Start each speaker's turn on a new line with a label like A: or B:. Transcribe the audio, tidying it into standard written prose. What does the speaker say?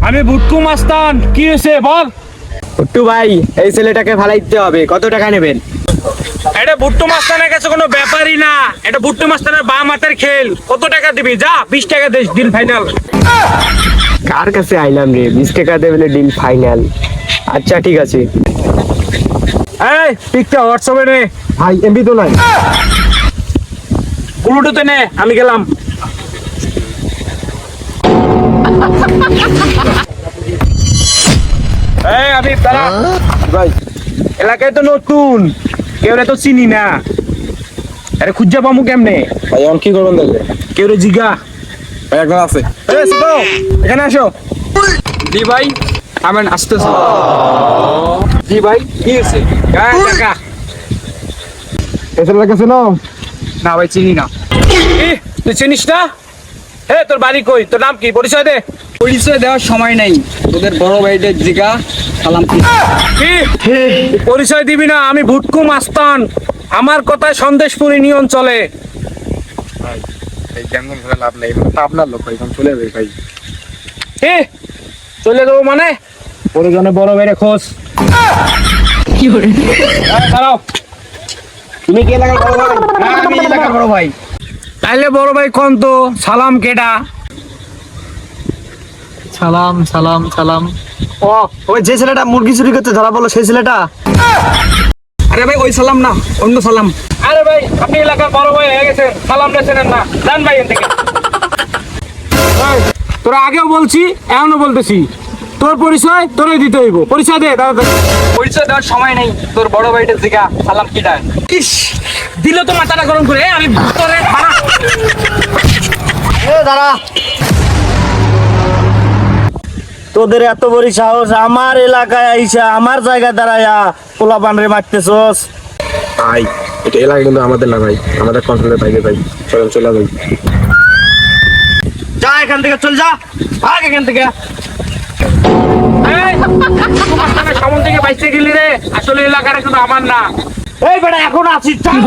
A: আমি বুটকু মাস্তান, কি হয়েছে বল।
B: একটু ভাই, এই ছেলেটাকে ফালাইতে হবে, কত টাকা নেবেন?
A: এটা বুট্টু মাস্তানের কাছে কোনো ব্যাপারই না, এটা বুট্টু মাস্তানের বাম হাতের খেল। কত টাকা দিবি? যা 20 টাকা দিস, ডিল ফাইনাল।
B: কার কাছে আইলাম রে, 20 টাকা দেবে ডিল ফাইনাল। আচ্ছা ঠিক আছে
A: এই পিকটা হোয়াটসঅ্যাপে নে।
B: ভাই, এমবি তো নাই।
A: ব্লুটুথে নে, আমি গেলাম। এই আমি দাঁড়া
B: ভাই
A: এলাকায় তো নতুন, কেউ তো চিনি না। আরে খুঁজা পামু কেমনে?
B: ভাই এখন কি করবেন তাহলে?
A: কেউ রে জিগা।
B: ভাই একজন আছে।
A: এই সুতো, এখানে আসো।
B: জি ভাই, আমেন আসতেছে।
A: জি ভাই, কি হয়েছে? টাকা
B: এই ছেলেটার কাছে নাও।
A: না ভাই, চিনি না। তুই চিনিস না? এ তোর বাড়ি কই? তোর নাম কি? পরিচয় দে।
B: পরিচয় দেওয়ার সময় নাই, তোদের বড় ভাইদের জিগা সালাম।
A: কি পরিচয় দিবি না? আমি ভুটকু মাস্তান, আমার কথায় সন্দেশপুরি নিয়ন চলে।
B: এই কেমন ধরে লাভ নেই, আপনার লোক ভাই, চলে যাবে ভাই।
A: কি চলে যাবো মানে? প্রয়োজনে বড় বাইরে খোঁজ। দাঁড়াও,
B: তুমি কি এলাকার বড় ভাই?
A: হ্যাঁ, আমি এলাকার বড় ভাই। তাইলে বড় ভাই কোন তো সালাম কেডা?
C: সালাম সালাম সালাম।
B: ও, ওই যে ছেলেটা মুরগি চুরি করতে ধরা বলো, সেই ছেলেটা?
A: আরে ভাই, ওই সালাম না, অন্য সালাম। আরে ভাই, আপনি এলাকার বড় ভাই হয়ে গেছেন, সালাম দিয়েছেন না? জান ভাই এখান থেকে। এই, তোরা আগেও বলছি, এখনো বলতেছি, তোর পরিচয় তোরই দিতে হইব। পরিচয় দে দাদা।
B: পরিচয় দেওয়ার সময় নেই, তোর বড় ভাইদের জিগা সালাম কিটা।
A: ইস, দিল তো মাথাটা গরম করে। আমি তোরে মারা।
B: দাঁড়া, তোদের এত বড় সাহস, আমার এলাকায় আইসা আমার জায়গায় দাঁড়ায়া পোলা পানরে মারতেছস?
D: ভাই এটা এলাকা কিন্তু আমাদের না ভাই, আমাদের কন্ট্রোলের বাইরে ভাই। চলেন চলে যাই।
B: যা এখান থেকে, চল যা, ভাগ এখান থেকে।
A: এই, তোমার সামনে সামন থেকে বাইসে গেলি রে। আসলে এলাকাটা শুধু আমার না।
B: এই বেটা, এখন আছিস, চল।